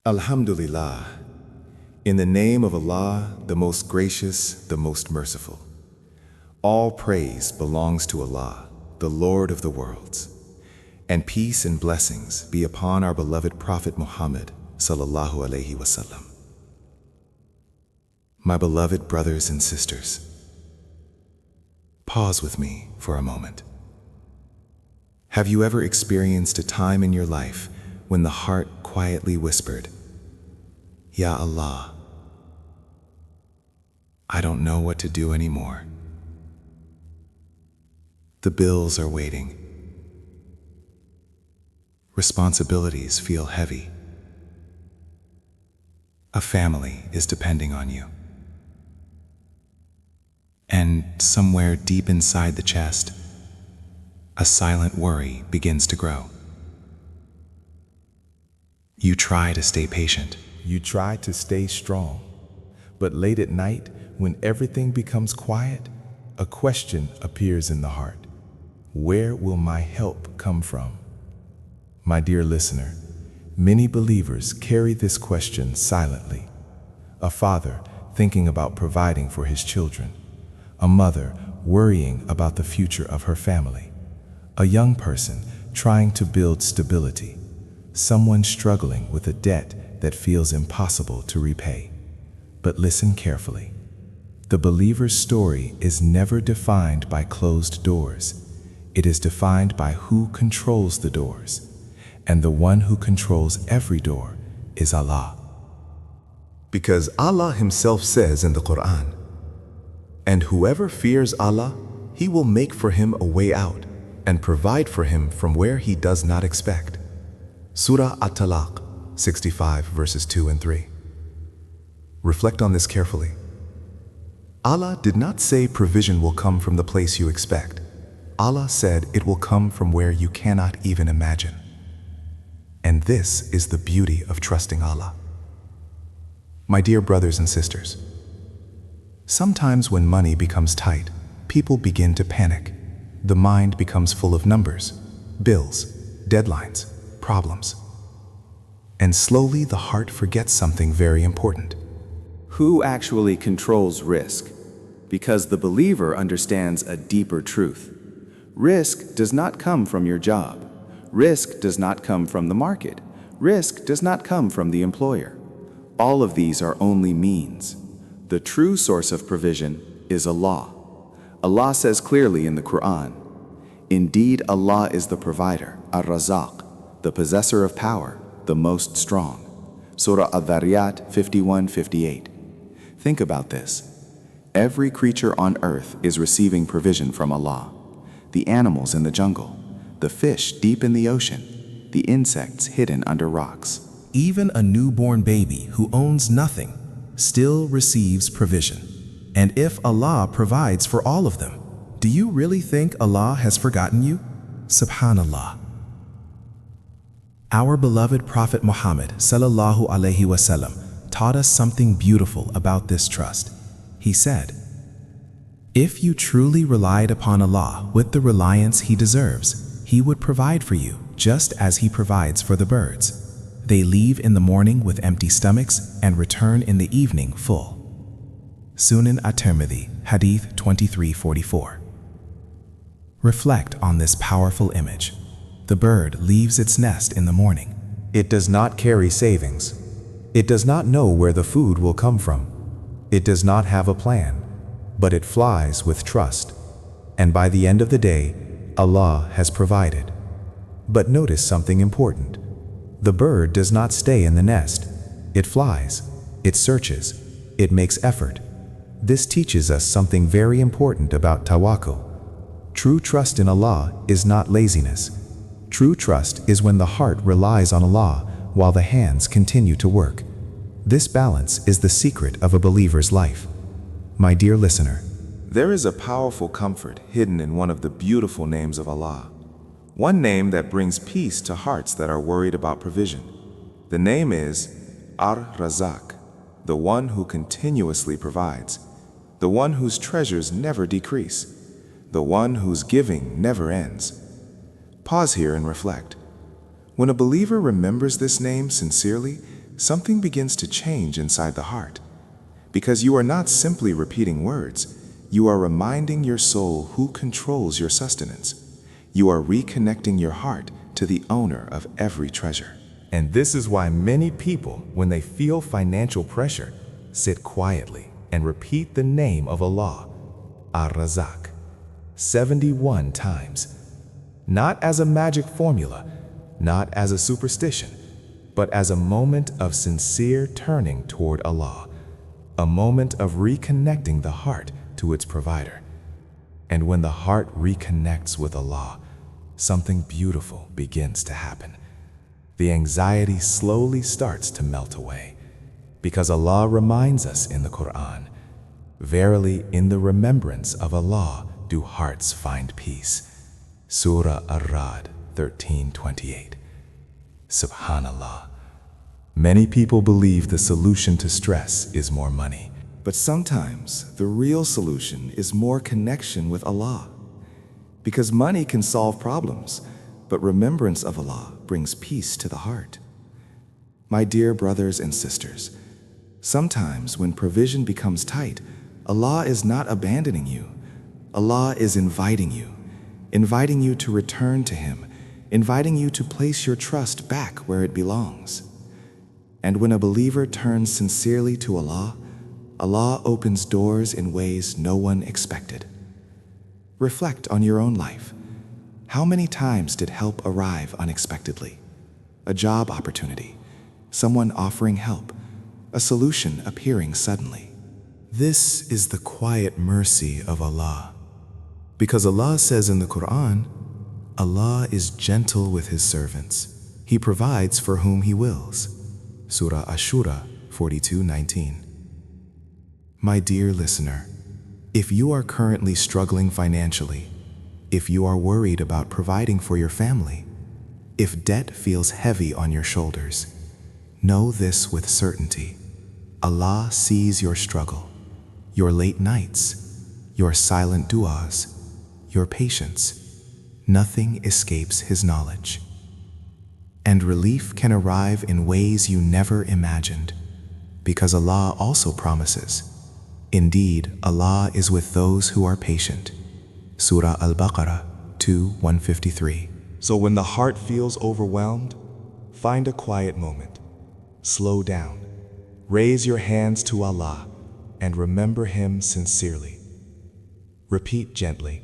Alhamdulillah. In the name of Allah, the most gracious, the most merciful. All praise belongs to Allah, the Lord of the worlds. And peace and blessings be upon our beloved Prophet Muhammad sallallahu alaihi wasallam. My beloved brothers and sisters, pause with me for a moment. Have you ever experienced a time in your life when the heart quietly whispered, "Ya Allah, I don't know what to do anymore. The bills are waiting. Responsibilities feel heavy. A family is depending on you." And somewhere deep inside the chest, a silent worry begins to grow. You try to stay patient. You try to stay strong. But late at night, when everything becomes quiet, a question appears in the heart. Where will my help come from? My dear listener, many believers carry this question silently. A father thinking about providing for his children. A mother worrying about the future of her family. A young person trying to build stability. Someone struggling with a debt that feels impossible to repay. But listen carefully. The believer's story is never defined by closed doors. It is defined by who controls the doors. And the one who controls every door is Allah. Because Allah Himself says in the Qur'an, "And whoever fears Allah, He will make for him a way out and provide for him from where he does not expect." Surah At-Talaq 65 verses 2 and 3. Reflect on this carefully. Allah did not say provision will come from the place you expect. Allah said it will come from where you cannot even imagine. And this is the beauty of trusting Allah. My dear brothers and sisters, sometimes when money becomes tight, people begin to panic. The mind becomes full of numbers, bills, deadlines, problems. And slowly the heart forgets something very important. Who actually controls risk? Because the believer understands a deeper truth. Risk does not come from your job. Risk does not come from the market. Risk does not come from the employer. All of these are only means. The true source of provision is Allah. Allah says clearly in the Qur'an, "Indeed, Allah is the provider, Ar-Razzaq, the possessor of power, the most strong." Surah At-Talaq 51-58. Think about this. Every creature on earth is receiving provision from Allah. The animals in the jungle, the fish deep in the ocean, the insects hidden under rocks. Even a newborn baby who owns nothing still receives provision. And if Allah provides for all of them, do you really think Allah has forgotten you? Subhanallah. Our beloved Prophet Muhammad sallallahu alaihi wasallam taught us something beautiful about this trust. He said, "If you truly relied upon Allah with the reliance He deserves, He would provide for you just as He provides for the birds. They leave in the morning with empty stomachs and return in the evening full." Sunan At-Tirmidhi, Hadith 2344. Reflect on this powerful image. The bird leaves its nest in the morning. It does not carry savings. It does not know where the food will come from. It does not have a plan, but it flies with trust. And by the end of the day, Allah has provided. But notice something important. The bird does not stay in the nest. It flies. It searches. It makes effort. This teaches us something very important about tawakkul. True trust in Allah is not laziness. True trust is when the heart relies on Allah while the hands continue to work. This balance is the secret of a believer's life. My dear listener, there is a powerful comfort hidden in one of the beautiful names of Allah. One name that brings peace to hearts that are worried about provision. The name is Ar-Razzaq, the one who continuously provides, the one whose treasures never decrease, the one whose giving never ends. Pause here and reflect. When a believer remembers this name sincerely, something begins to change inside the heart. Because you are not simply repeating words, you are reminding your soul who controls your sustenance. You are reconnecting your heart to the owner of every treasure. And this is why many people, when they feel financial pressure, sit quietly and repeat the name of Allah, Ar-Razzaq, 71 times. Not as a magic formula, not as a superstition, but as a moment of sincere turning toward Allah, a moment of reconnecting the heart to its provider. And when the heart reconnects with Allah, something beautiful begins to happen. The anxiety slowly starts to melt away, because Allah reminds us in the Qur'an, "Verily, in the remembrance of Allah do hearts find peace." Surah At-Talaq 13:28. Subhanallah. Many people believe the solution to stress is more money. But sometimes the real solution is more connection with Allah. Because money can solve problems, but remembrance of Allah brings peace to the heart. My dear brothers and sisters, sometimes when provision becomes tight, Allah is not abandoning you. Allah is inviting you to return to Him, inviting you to place your trust back where it belongs. And when a believer turns sincerely to Allah, Allah opens doors in ways no one expected. Reflect on your own life. How many times did help arrive unexpectedly? A job opportunity, someone offering help, a solution appearing suddenly. This is the quiet mercy of Allah. Because Allah says in the Qur'an, Allah is gentle with His servants. He provides for whom He wills. Surah Ash-Shura 42:19. My dear listener, if you are currently struggling financially, if you are worried about providing for your family, if debt feels heavy on your shoulders, know this with certainty. Allah sees your struggle, your late nights, your silent du'as, your patience. Nothing escapes His knowledge. And relief can arrive in ways you never imagined, because Allah also promises, "Indeed, Allah is with those who are patient." Surah Al-Baqarah 2:153. So when the heart feels overwhelmed, find a quiet moment. Slow down. Raise your hands to Allah and remember Him sincerely. Repeat gently,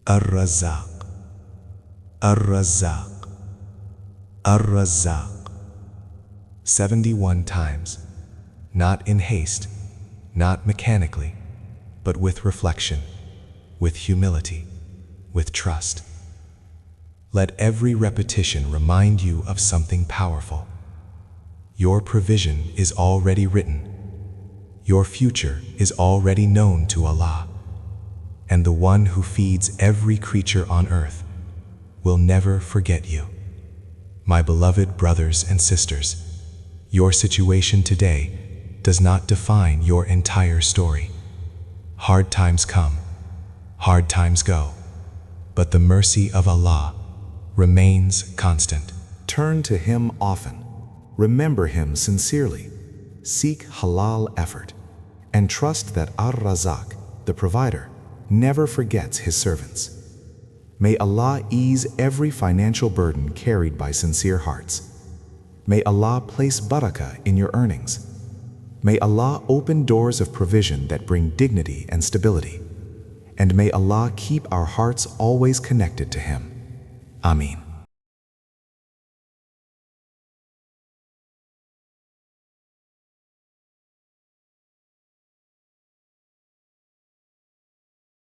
Ar-Razzaq, Ar-Razzaq, Ar-Razzaq, 71 times, not in haste, not mechanically, but with reflection, with humility, with trust. Let every repetition remind you of something powerful. Your provision is already written. Your future is already known to Allah. And the one who feeds every creature on earth will never forget you. My beloved brothers and sisters, your situation today does not define your entire story. Hard times come, hard times go, but the mercy of Allah remains constant. Turn to Him often, remember Him sincerely, seek halal effort, and trust that Ar-Razzaq, the provider, never forgets His servants. May Allah ease every financial burden carried by sincere hearts. May Allah place barakah in your earnings. May Allah open doors of provision that bring dignity and stability. And may Allah keep our hearts always connected to Him. Ameen.